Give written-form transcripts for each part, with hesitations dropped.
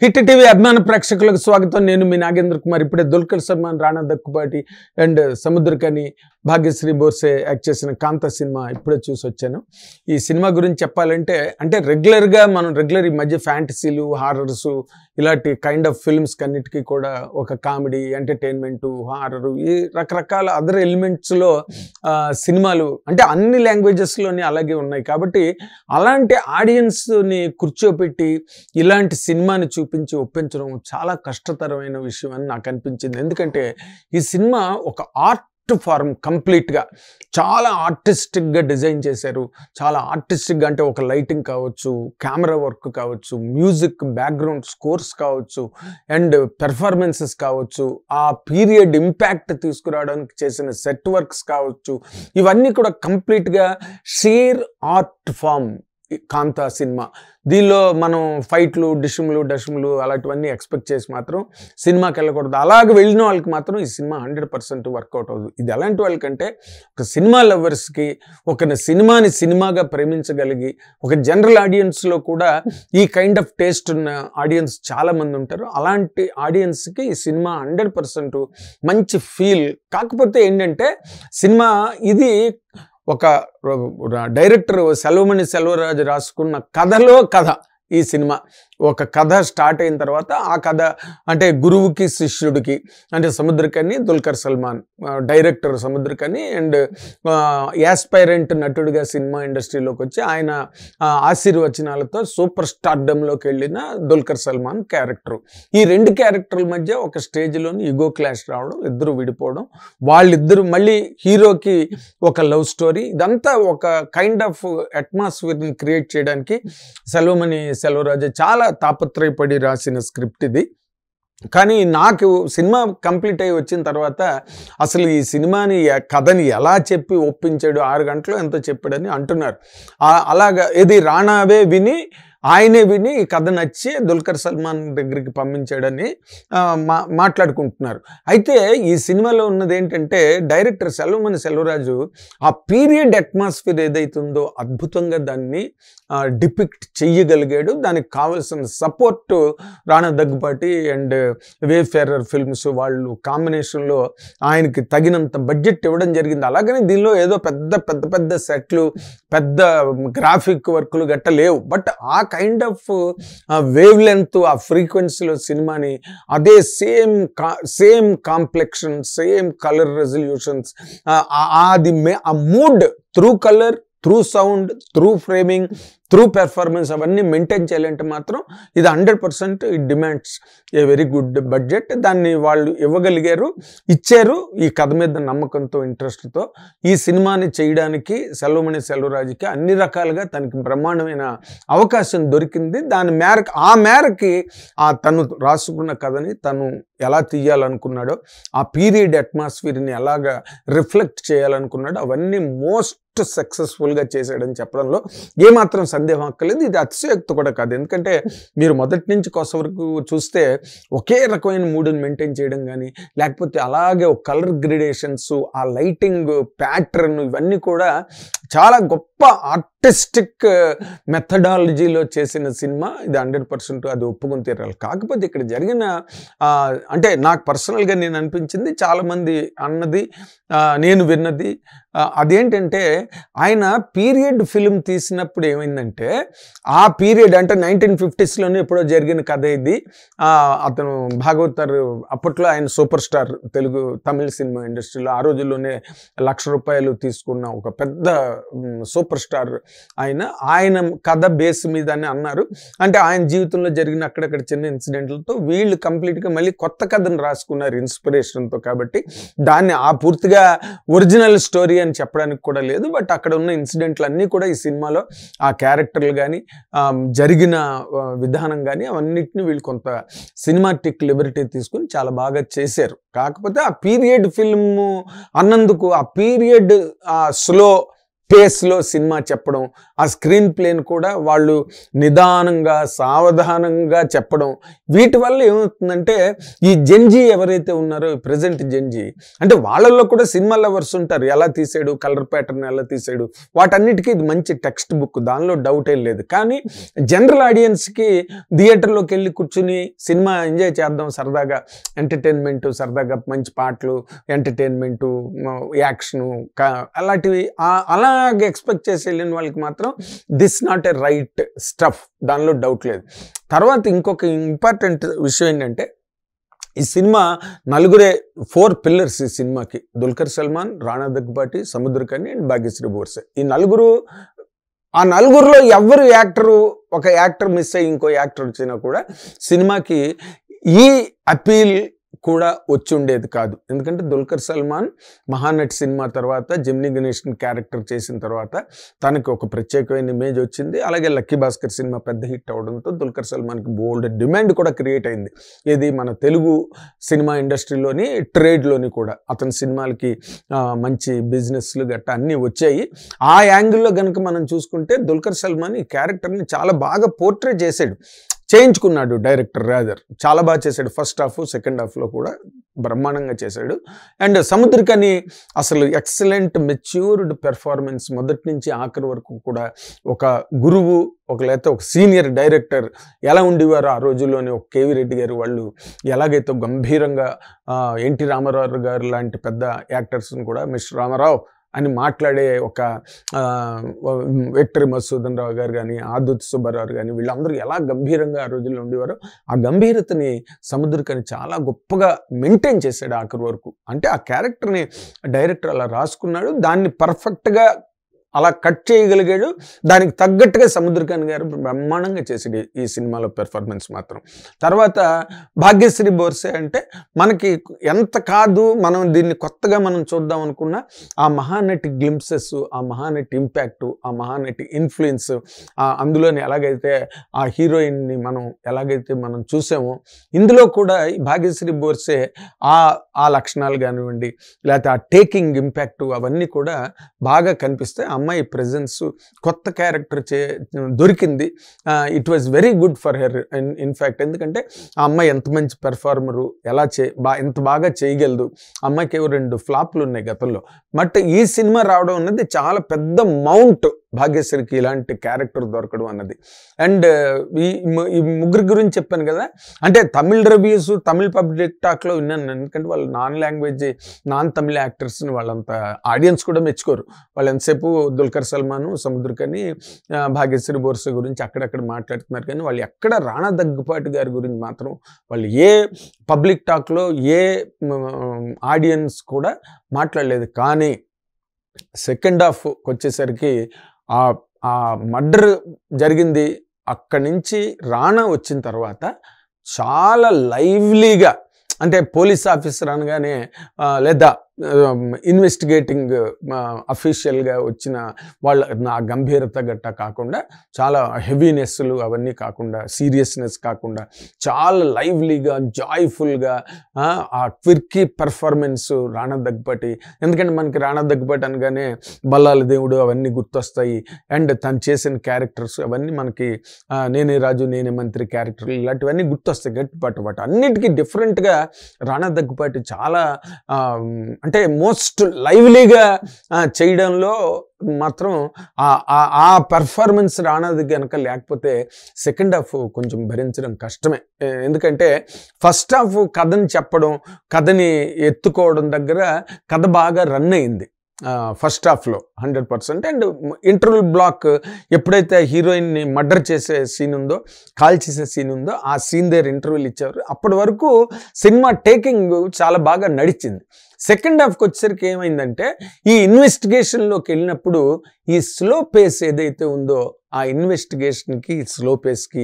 Hit TV అభిమాన ప్రేక్షకులకు స్వాగతం. నేను మీ నాగేంద్ర కుమార్. ఇప్పుడే దుల్కర్ సల్మాన్, రాణా దగ్గుబాటి అండ్ సముద్రకని, భాగ్యశ్రీ బోర్సే యాక్ట్ చేసిన కాంతా సినిమా ఇప్పుడే చూసి వచ్చాను. ఈ సినిమా గురించి చెప్పాలంటే రెగ్యులర్గా ఈ మధ్య ఫ్యాంటసీలు, హారర్స్ ఇలాంటి కైండ్ ఆఫ్ ఫిల్మ్స్ కన్నిటికీ కూడా ఒక కామెడీ, ఎంటర్టైన్మెంటు, హారరు ఈ రకరకాల అదర్ ఎలిమెంట్స్లో సినిమాలు అంటే అన్ని లాంగ్వేజెస్లోని అలాగే ఉన్నాయి. కాబట్టి అలాంటి ఆడియన్స్ని కూర్చోపెట్టి ఇలాంటి సినిమాని చూపించి ఒప్పించడం చాలా కష్టతరమైన విషయం అని నాకు అనిపించింది. ఎందుకంటే ఈ సినిమా ఒక ఆర్ట్ ఫార్మ్ కంప్లీట్గా చాలా ఆర్టిస్టిక్గా డిజైన్ చేశారు. చాలా ఆర్టిస్టిక్గా అంటే ఒక లైటింగ్ కావచ్చు, కెమెరా వర్క్ కావచ్చు, మ్యూజిక్ బ్యాక్గ్రౌండ్ స్కోర్స్ కావచ్చు అండ్ పెర్ఫార్మెన్సెస్ కావచ్చు, ఆ పీరియడ్ ఇంపాక్ట్ తీసుకురావడానికి చేసిన సెట్ వర్క్స్ కావచ్చు, ఇవన్నీ కూడా కంప్లీట్గా షేర్ ఆర్ట్ ఫామ్ కాంతా సినిమా. దీనిలో మనం ఫైట్లు, డషములు అలాంటివన్నీ ఎక్స్పెక్ట్ చేసి మాత్రం సినిమాకి వెళ్ళకూడదు. అలాగే వెళ్ళిన వాళ్ళకి మాత్రం ఈ సినిమా 100% వర్కౌట్ అవుతుంది. ఇది ఎలాంటి వాళ్ళకంటే ఒక సినిమా లవర్స్కి, ఒక సినిమాని సినిమాగా ప్రేమించగలిగి ఒక జనరల్ ఆడియన్స్లో కూడా ఈ కైండ్ ఆఫ్ టేస్ట్ ఉన్న ఆడియన్స్ చాలామంది ఉంటారు. అలాంటి ఆడియన్స్కి ఈ సినిమా 100% మంచి ఫీల్. కాకపోతే ఏంటంటే సినిమా ఇది ఒక డైరెక్టర్ సెల్వమణి సెల్వరాజు రాసుకున్న కథలో కథ. ఈ సినిమా ఒక కథ స్టార్ట్ అయిన తర్వాత ఆ కథ అంటే గురువుకి శిష్యుడికి అంటే సముద్రకని, దుల్కర్ సల్మాన్ డైరెక్టర్ సముద్రకని అండ్ యాస్పైరెంట్ నటుడిగా సినిమా ఇండస్ట్రీలోకి వచ్చి ఆయన ఆశీర్వచనాలతో సూపర్ స్టార్డమ్లోకి వెళ్ళిన దుల్కర్ సల్మాన్ క్యారెక్టర్. ఈ రెండు క్యారెక్టర్ల మధ్య ఒక స్టేజ్లోని ఈగో క్లాష్ రావడం, ఇద్దరు విడిపోవడం, వాళ్ళిద్దరు మళ్ళీ హీరోకి ఒక లవ్ స్టోరీ. ఇదంతా ఒక కైండ్ ఆఫ్ అట్మాస్ఫియర్ని క్రియేట్ చేయడానికి సెల్వమణి సెల్వరాజు చాలా తాపత్రయపడి రాసిన స్క్రిప్ట్ ఇది. కానీ నాకు సినిమా కంప్లీట్ అయ్యి వచ్చిన తర్వాత అసలు ఈ సినిమాని కథని ఎలా చెప్పి ఒప్పించాడు, 6 గంటలు ఎంతో చెప్పాడని అంటున్నారు. అలాగా ఇది రాణావే విని ఆయనే విని ఈ కథ నచ్చి దుల్కర్ సల్మాన్ దగ్గరికి పంపించాడని మాట్లాడుకుంటున్నారు. అయితే ఈ సినిమాలో ఉన్నది ఏంటంటే డైరెక్టర్ సెల్వమణి సెల్వరాజు ఆ పీరియడ్ అట్మాస్ఫియర్ ఏదైతుందో అద్భుతంగా దాన్ని డిపిక్ట్ చెయ్యగలిగాడు. దానికి కావలసిన support Rana Daggubati and Wayfarer Films వాళ్ళు కాంబినేషన్లో ఆయనకి తగినంత బడ్జెట్ ఇవ్వడం జరిగింది. అలాగని దీనిలో ఏదో పెద్ద సెట్లు, పెద్ద గ్రాఫిక్ వర్క్లు గట్ట లేవు. బట్ ఆ కైండ్ ఆఫ్ వేవ్ లెంత్, ఆ ఫ్రీక్వెన్సీలో సినిమాని అదే same complexion, same colour resolutions, అది ఆ mood through colour, through sound, through framing, through performance అవన్నీ మెయింటైన్ చేయాలంటే మాత్రం ఇది 100% it demands a very good budget. దాన్ని వాళ్ళు ఇవ్వగలిగారు, ఇచ్చారు. ఈ కథ మీద నమ్మకంతో, ఇంట్రెస్ట్తో ఈ సినిమాని చేయడానికి సెల్వమణి సెల్వరాజుకి అన్ని రకాలుగా తనకి బ్రహ్మాండమైన అవకాశం దొరికింది. ఆ మేరకి తను రాసుకున్న కథని తను ఎలా తీయాలనుకున్నాడో, ఆ పీరియడ్ అట్మాస్ఫియర్ని ఎలాగా రిఫ్లెక్ట్ చేయాలనుకున్నాడో అవన్నీ మోస్ట్ సక్సెస్ఫుల్గా చేశాడని చెప్పడంలో ఏమాత్రం సందేహం అక్కర్లేదు. ఇది అతిశయోక్తి కూడా కాదు. ఎందుకంటే మీరు మొదటి నుంచి కొస వరకు చూస్తే ఒకే రకమైన మూడ్ని మెయింటైన్ చేయడం కానీ, లేకపోతే అలాగే ఒక కలర్ గ్రేడేషన్స్, ఆ లైటింగ్ ప్యాటర్న్, ఇవన్నీ కూడా చాలా గొప్ప ఆర్టిస్టిక్ మెథడాలజీలో చేసిన సినిమా. ఇది 100% అది ఒప్పుకొని తీరాలి. కాకపోతే ఇక్కడ జరిగిన అంటే నాకు పర్సనల్గా నేను అనిపించింది, చాలామంది అన్నది, నేను విన్నది అదేంటంటే ఆయన పీరియడ్ ఫిల్మ్ తీసినప్పుడు ఏమైందంటే ఆ పీరియడ్ అంటే 1950sలోనే ఎప్పుడో జరిగిన కథ ఇది. అతను భాగవతర్ అప్పట్లో ఆయన సూపర్ స్టార్ తమిళ సినిమా ఇండస్ట్రీలో. ఆ రోజుల్లోనే ₹1,00,000 తీసుకున్న ఒక పెద్ద సూపర్ స్టార్ ఆయన కథ బేస్ మీద అని అన్నారు. అంటే ఆయన జీవితంలో జరిగిన అక్కడక్కడ చిన్న ఇన్సిడెంట్లతో వీళ్ళు కంప్లీట్గా మళ్ళీ కొత్త కథను రాసుకున్నారు ఇన్స్పిరేషన్తో. కాబట్టి దాన్ని పూర్తిగా ఒరిజినల్ స్టోరీ అని చెప్పడానికి కూడా లేదు. బట్ అక్కడ ఉన్న ఇన్సిడెంట్లు అన్నీ కూడా ఈ సినిమాలో ఆ క్యారెక్టర్లు కానీ, జరిగిన విధానం కానీ అవన్నిటిని వీళ్ళు కొంత సినిమాటిక్ లిబర్టీ తీసుకుని చాలా బాగా చేశారు. కాకపోతే ఆ పీరియడ్ ఫిల్మ్ అన్నందుకు ఆ పీరియడ్ స్లో పేస్లో సినిమా చెప్పడం, ఆ స్క్రీన్ ప్లేని కూడా వాళ్ళు నిదానంగా సావధానంగా చెప్పడం, వీటి వల్ల ఏమవుతుందంటే ఈ జెన్జీ ఎవరైతే ఉన్నారో ప్రజెంట్ జెన్జీ అంటే వాళ్ళల్లో కూడా సినిమా లవర్స్ ఉంటారు. ఎలా తీసాడు, కలర్ ప్యాటర్న్ ఎలా తీసాడు, వాటన్నిటికీ ఇది మంచి టెక్స్ట్ బుక్, దానిలో డౌట్ ఏం లేదు. కానీ జనరల్ ఆడియన్స్కి థియేటర్లోకి వెళ్ళి కూర్చుని సినిమా ఎంజాయ్ చేద్దాం, సరదాగా ఎంటర్టైన్మెంట్, సరదాగా మంచి పాటలు, ఎంటర్టైన్మెంటు, యాక్షను అలాంటివి అలాగే ఎక్స్పెక్ట్ చేసి వెళ్ళిన వాళ్ళకి మాత్రం this not a right stuff, దానిలో డౌట్ లేదు. తర్వాత ఇంకొక ఇంపార్టెంట్ విషయం ఏంటంటే ఈ సినిమా నలుగురే 4 పిల్లర్స్ ఈ సినిమాకి. దుల్కర్ సల్మాన్, రాణా దగ్గుబాటి, సముద్రకని అండ్ భాగ్యశ్రీ బోర్సే. ఈ నలుగురు, ఆ నలుగురిలో ఎవరు ఒక యాక్టర్ మిస్ అయ్యి ఇంకో యాక్టర్ వచ్చినా కూడా సినిమాకి ఈ అపీల్ కూడా వచ్చి ఉండేది కాదు. ఎందుకంటే దుల్కర్ సల్మాన్ మహానటి సినిమా తర్వాత జెమినీ గణేషన్ క్యారెక్టర్ చేసిన తర్వాత తనకి ఒక ప్రత్యేకమైన ఇమేజ్ వచ్చింది. అలాగే లక్కీ భాస్కర్ సినిమా పెద్ద హిట్ అవడంతో దుల్కర్ సల్మాన్కి బోల్డ్ డిమాండ్ కూడా క్రియేట్ అయింది. ఇది మన తెలుగు సినిమా ఇండస్ట్రీలోని, ట్రేడ్లోని కూడా అతని సినిమాలకి మంచి బిజినెస్లు గట్టా అన్నీ వచ్చాయి. ఆ యాంగిల్లో కనుక మనం చూసుకుంటే దుల్కర్ సల్మాన్ ఈ క్యారెక్టర్ని చాలా బాగా పోర్ట్రే చేయించుకున్నాడు డైరెక్టర్ రాదర్. చాలా బాగా చేశాడు. ఫస్ట్ హాఫ్, సెకండ్ హాఫ్లో కూడా బ్రహ్మాండంగా చేశాడు. అండ్ సముద్రకని అసలు ఎక్సలెంట్ మెచ్యూర్డ్ పెర్ఫార్మెన్స్, మొదటి నుంచి ఆఖరి వరకు కూడా ఒక గురువు, లేకపోతే ఒక సీనియర్ డైరెక్టర్ ఎలా ఉండేవారు ఆ రోజుల్లోనే, ఒక కేవీ రెడ్డి గారు వాళ్ళు ఎలాగైతే గంభీరంగా ఎన్టీ రామారావు గారు లాంటి పెద్ద యాక్టర్స్ని కూడా మిస్టర్ రామారావు అని మాట్లాడే ఒక విక్టరీ మధుసూదన్ రావు గారు కానీ, ఆదుత్ సుబ్బారావు కానీ, వీళ్ళందరూ ఎలా గంభీరంగా ఆ రోజుల్లో ఉండేవారో ఆ గంభీరతని సముద్రకని చాలా గొప్పగా మెయింటైన్ చేశాడు ఆఖరి వరకు. అంటే ఆ క్యారెక్టర్ని డైరెక్టర్ అలా రాసుకున్నాడు, దాన్ని పర్ఫెక్ట్గా అలా కట్ చేయగలిగాడు. దానికి తగ్గట్టుగా సముద్రకని గారు బ్రహ్మాండంగా చేసాడు ఈ సినిమాలో పెర్ఫార్మెన్స్ మాత్రం. తర్వాత భాగ్యశ్రీ బోర్సే అంటే మనకి ఎంత కాదు, మనం దీన్ని కొత్తగా మనం చూద్దాం అనుకున్నా ఆ మహానటి గ్లింప్సెస్, ఆ మహానటి ఇంపాక్టు, ఆ మహానటి ఇన్ఫ్లుయెన్స్, అందులోని ఎలాగైతే ఆ హీరోయిన్ని ఎలాగైతే మనం చూసామో ఇందులో కూడా ఈ భాగ్యశ్రీ బోర్సే ఆ లక్షణాలు కానివ్వండి, లేకపోతే ఆ టేకింగ్ ఇంపాక్టు అవన్నీ కూడా బాగా కనిపిస్తాయి. అమ్మాయి ప్రెజెన్స్, కొత్త క్యారెక్టర్ దొరికింది. It was very good for her in fact. ఎందుకంటే ఆ అమ్మాయి ఎంత మంచి పెర్ఫార్మరు, ఎంత బాగా చేయగలదు. అమ్మాయికి 2 ఫ్లాప్లు ఉన్నాయి గతంలో. బట్ ఈ సినిమా రావడం అన్నది చాలా పెద్ద మౌంట్ భాగ్యశ్రీకి, ఇలాంటి క్యారెక్టర్ దొరకడం అన్నది. అండ్ ఈ ముగ్గురి గురించి చెప్పాను కదా, అంటే తమిళ్ రివ్యూస్, తమిళ్ పబ్లిక్ టాక్లో విన్నాను. ఎందుకంటే వాళ్ళు నాన్ తమిళ యాక్టర్స్ని వాళ్ళంత ఆడియన్స్ కూడా మెచ్చుకోరు. వాళ్ళు ఎంతసేపు దుల్కర్ సల్మాను, సముద్రకని, భాగ్యశ్రీ బోర్సే గురించి అక్కడక్కడ మాట్లాడుతున్నారు. కానీ వాళ్ళు ఎక్కడ రాణా దగ్గుపాటి గారి గురించి మాత్రం వాళ్ళు ఏ పబ్లిక్ టాక్లో ఏ ఆడియన్స్ కూడా మాట్లాడలేదు. కానీ సెకండ్ హాఫ్కి వచ్చేసరికి ఆ మర్డర్ జరిగింది. అక్కడి నుంచి రాణా వచ్చిన తర్వాత చాలా లైవ్లీగా, అంటే పోలీస్ ఆఫీసర్ అనగానే లేదా ఇన్వెస్టిగేటింగ్ అఫీషియల్గా వచ్చిన వాళ్ళ నా గంభీరత గట్ట కాకుండా, చాలా హెవీనెస్లు అవన్నీ కాకుండా, సీరియస్నెస్ కాకుండా చాలా లైవ్లీగా, జాయ్ఫుల్గా ఆ క్విర్కీ పెర్ఫార్మెన్స్ రాణా దగ్గుపాటి. ఎందుకంటే మనకి రాణా దగ్గుపాటి అనగానే బల్లాల దేవుడు అవన్నీ గుర్తొస్తాయి. అండ్ తను చేసిన క్యారెక్టర్స్ అవన్నీ మనకి నేనే రాజు నేనే మంత్రి క్యారెక్టర్లు ఇలాంటివన్నీ గుర్తొస్తాయి గట్టిపాటు. వాటి అన్నిటికీ డిఫరెంట్గా రాణా దగ్గుపాటి చాలా అంటే మోస్ట్ లైవ్లీగా చేయడంలో మాత్రం ఆ పెర్ఫార్మెన్స్ రాణాది కనుక లేకపోతే సెకండ్ హాఫ్ కొంచెం భరించడం కష్టమే. ఎందుకంటే ఫస్ట్ హాఫ్ కథని చెప్పడం, కథని ఎత్తుకోవడం దగ్గర కథ బాగా రన్ అయింది ఫస్ట్ హాఫ్లో 100%. అండ్ ఇంటర్వల్ బ్లాక్ ఎప్పుడైతే హీరోయిన్ని మర్డర్ చేసే సీన్ ఉందో, కాల్ చేసే సీన్ ఉందో, ఆ సీన్ దగ్గర ఇంటర్వ్యూలు ఇచ్చారు. అప్పటి వరకు సినిమా టేకింగ్ చాలా బాగా నడిచింది. సెకండ్ హాఫ్కి వచ్చేసరికి ఏమైందంటే ఈ ఇన్వెస్టిగేషన్లోకి వెళ్ళినప్పుడు ఈ స్లో పేస్ ఏదైతే ఉందో ఆ ఇన్వెస్టిగేషన్కి స్లో పేస్కి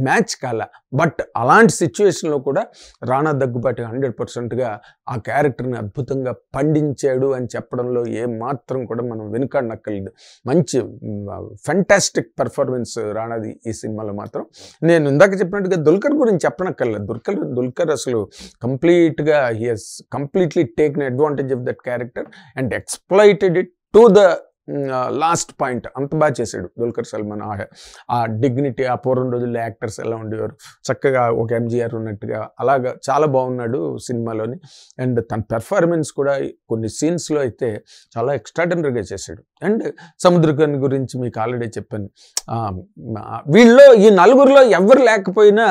మ్యాచ్ కాల. బట్ అలాంటి సిచ్యువేషన్లో కూడా రాణా దగ్గుబాటి 100%గా ఆ క్యారెక్టర్ని అద్భుతంగా పండించాడు అని చెప్పడంలో ఏమాత్రం కూడా మనం వెనుకాడనక్కర్లేదు. మంచి ఫెంటాస్టిక్ పెర్ఫార్మెన్స్ రాణాది ఈ సినిమాలో మాత్రం. నేను ఇందాక చెప్పినట్టుగా దుల్కర్ గురించి చెప్పనక్కర్లేదు. దుల్కర్ అసలు కంప్లీట్గా he he's completely taken advantage of that character and exploited it to the last point అంత బాగా చేశాడు దుల్కర్ సల్మాన్. ఆ డిగ్నిటీ, ఆ పూర్వం రోజుల్లో యాక్టర్స్ ఎలా ఉండేవారు, చక్కగా ఒక ఎంజీఆర్ ఉన్నట్టుగా అలాగా చాలా బాగున్నాడు సినిమాలోని. అండ్ తన పెర్ఫార్మెన్స్ కూడా కొన్ని సీన్స్లో అయితే చాలా ఎక్స్ట్రాడినరీగా చేశాడు. అండ్ సముద్రకని గురించి మీకు ఆల్రెడీ చెప్పాను. వీళ్ళలో ఈ నలుగురిలో ఎవరు లేకపోయినా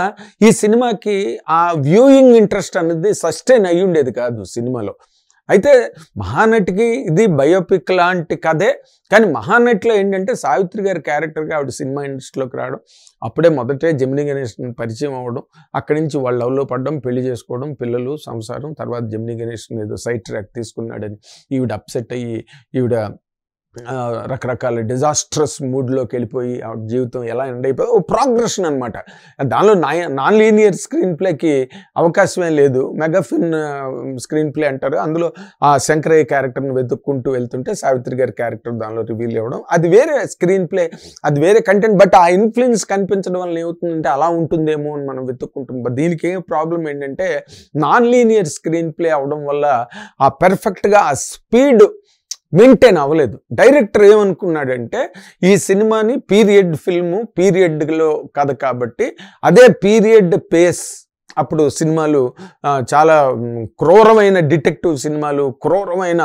ఈ సినిమాకి ఆ వ్యూయింగ్ ఇంట్రెస్ట్ అనేది సస్టైన్ అయ్యి ఉండేది కాదు సినిమాలో. అయితే మహానటికి ఇది బయోపిక్ లాంటి కథే, కానీ మహానటిలో ఏంటంటే సావిత్రి గారి క్యారెక్టర్గా ఆవిడ సినిమా ఇండస్ట్రీలోకి రావడం, అప్పుడే మొదటే జెమినీ గణేషన్ పరిచయం అవ్వడం, అక్కడి నుంచి వాళ్ళ లవ్లో పడడం, పెళ్లి చేసుకోవడం, పిల్లలు, సంసారం. తర్వాత జెమినీ గణేషన్ ఏదో సైడ్ ట్రాక్ తీసుకున్నాడని ఈవిడ అప్సెట్ అయ్యి ఈవిడ రకరకాల డిజాస్ట్రస్ మూడ్లోకి వెళ్ళిపోయి ఆవిడ జీవితం ఎలా ఎండ్ అయిపోయి ఓ ప్రోగ్రెషన్ అనమాట. దానిలో నాన్ లీనియర్ స్క్రీన్ ప్లేకి అవకాశమే లేదు. మెగాఫిన్ స్క్రీన్ ప్లే అంటారు. అందులో ఆ శంకరయ్య క్యారెక్టర్ని వెతుక్కుంటూ వెళ్తుంటే సావిత్రి గారి క్యారెక్టర్ దానిలో రివీల్ అవ్వడం, అది వేరే స్క్రీన్ ప్లే, అది వేరే కంటెంట్. బట్ ఆ ఇన్ఫ్లుయెన్స్ కనిపించడం వల్ల ఏమవుతుందంటే అలా ఉంటుందేమో అని మనం వెతుక్కుంటాం. బట్ దీనికి ఏం ప్రాబ్లం ఏంటంటే నాన్ లీనియర్ స్క్రీన్ ప్లే అవడం వల్ల ఆ పర్ఫెక్ట్గా ఆ స్పీడ్ మెయింటైన్ అవ్వలేదు. డైరెక్టర్ ఏమనుకున్నాడంటే ఈ సినిమాని పీరియడ్ ఫిల్ము, పీరియడ్లో కథ కాబట్టి అదే పీరియడ్ పేస్. అప్పుడు సినిమాలు చాలా క్రూరమైన డిటెక్టివ్ సినిమాలు, క్రూరమైన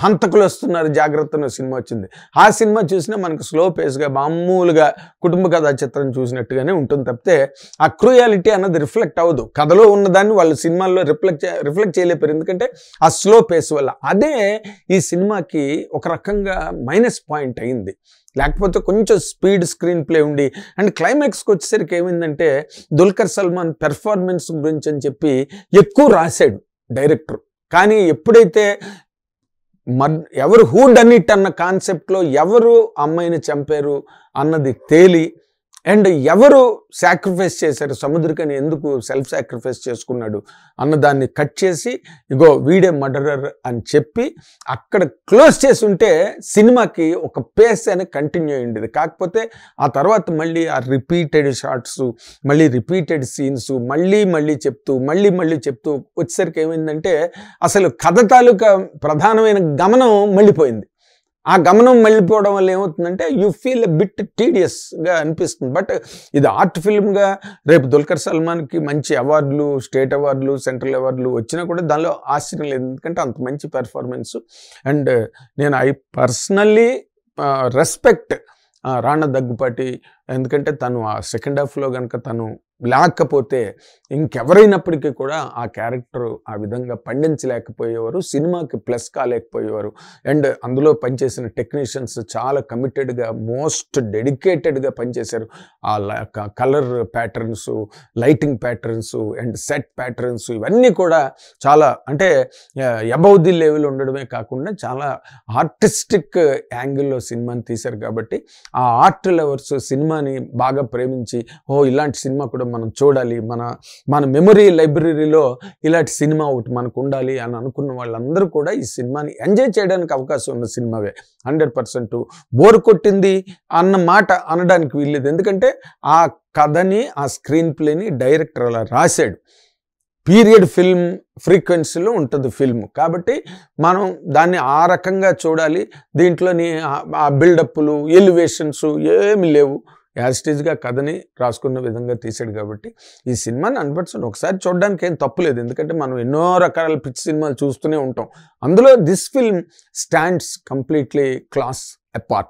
హంతకులు వస్తున్నారు జాగ్రత్తన సినిమా వచ్చింది. ఆ సినిమా చూసినా మనకు స్లో పేస్గా మామూలుగా కుటుంబ కథా చిత్రం చూసినట్టుగానే ఉంటుంది తప్పితే ఆ క్రూయాలిటీ అన్నది రిఫ్లెక్ట్ అవ్వదు. కథలో ఉన్నదాన్ని వాళ్ళు సినిమాల్లో రిఫ్లెక్ట్ చేయలేపారు, ఎందుకంటే ఆ స్లో పేస్ వల్ల. అదే ఈ సినిమాకి ఒక రకంగా మైనస్ పాయింట్ అయింది. లేకపోతే కొంచెం స్పీడ్ స్క్రీన్ ప్లే ఉండి అండ్ క్లైమాక్స్కి వచ్చేసరికి ఏమైందంటే దుల్కర్ సల్మాన్ పెర్ఫార్మెన్స్ గురించి అని చెప్పి ఎక్కువ రాశాడు డైరెక్టర్. కానీ ఎప్పుడైతే ఎవరు హూ డన్ ఇట్ అన్న కాన్సెప్ట్లో ఎవరు అమ్మాయిని చంపారు అన్నది తేలి అండ్ ఎవరు సాక్రిఫైస్ చేశారు, సముద్రకని ఎందుకు సెల్ఫ్ సాక్రిఫైస్ చేసుకున్నాడు అన్నదాన్ని కట్ చేసి ఇగో వీడే మర్డరర్ అని చెప్పి అక్కడ క్లోజ్ చేసి ఉంటే సినిమాకి ఒక పేస్ అని కంటిన్యూ అయ్యింది. కాకపోతే ఆ తర్వాత మళ్ళీ ఆ రిపీటెడ్ షార్ట్స్, మళ్ళీ రిపీటెడ్ సీన్స్ మళ్ళీ చెప్తూ వచ్చేసరికి ఏమైందంటే అసలు కథ తాలూకా ప్రధానమైన గమనం మళ్ళీపోయింది. ఆ గమనం మళ్ళీపోవడం వల్ల ఏమవుతుందంటే యూ ఫీల్ ఎ బిట్ టీడియస్గా అనిపిస్తుంది. బట్ ఇది ఆర్ట్ ఫిల్మ్గా రేపు దుల్కర్ సల్మాన్కి మంచి అవార్డులు, స్టేట్ అవార్డులు, సెంట్రల్ అవార్డులు వచ్చినా కూడా దానిలో ఆశ్చర్యం లేదు, ఎందుకంటే అంత మంచి పెర్ఫార్మెన్స్. అండ్ నేను పర్సనల్లీ రెస్పెక్ట్ రాణా దగ్గుపాటి, ఎందుకంటే తను ఆ సెకండ్ హాఫ్లో కనుక తను లేకపోతే ఇంకెవరైనప్పటికీ కూడా ఆ క్యారెక్టర్ ఆ విధంగా పండించలేకపోయేవారు, సినిమాకి ప్లస్ కాలేకపోయేవారు. అండ్ అందులో పనిచేసిన టెక్నీషియన్స్ చాలా కమిటెడ్గా, మోస్ట్ డెడికేటెడ్గా పనిచేశారు. ఆ colour patterns, lighting patterns and set patterns ఇవన్నీ కూడా చాలా అంటే అబౌవ్ ది లెవెల్ ఉండడమే కాకుండా చాలా ఆర్టిస్టిక్ యాంగిల్లో సినిమాని తీశారు. కాబట్టి ఆ ఆర్ట్ లవర్స్ సినిమాని బాగా ప్రేమించి ఇలాంటి సినిమా కూడా మనం చూడాలి, మన మెమరీ లైబ్రరీలో ఇలాంటి సినిమా ఒకటి మనకు ఉండాలి అని అనుకున్న వాళ్ళందరూ కూడా ఈ సినిమాని ఎంజాయ్ చేయడానికి అవకాశం ఉన్న సినిమావే. 100% బోర్ కొట్టింది అన్న మాట అనడానికి వీల్లేదు, ఎందుకంటే ఆ కథని, ఆ స్క్రీన్ ప్లేని డైరెక్టర్ అలా రాశాడు. పీరియడ్ ఫిల్మ్ ఫ్రీక్వెన్సీలో ఉంటుంది ఫిల్మ్, కాబట్టి మనం దాన్ని ఆ రకంగా చూడాలి. దీంట్లోని ఆ బిల్డప్లు, ఎలివేషన్స్ ఏమి లేవు, యాజిటీజ్గా కథని రాసుకున్న విధంగా తీసాడు. కాబట్టి ఈ సినిమాని 100% ఒకసారి చూడడానికి ఏం తప్పులేదు, ఎందుకంటే మనం ఎన్నో రకాల పిచ్చి సినిమాలు చూస్తూనే ఉంటాం. అందులో this film stands completely class apart.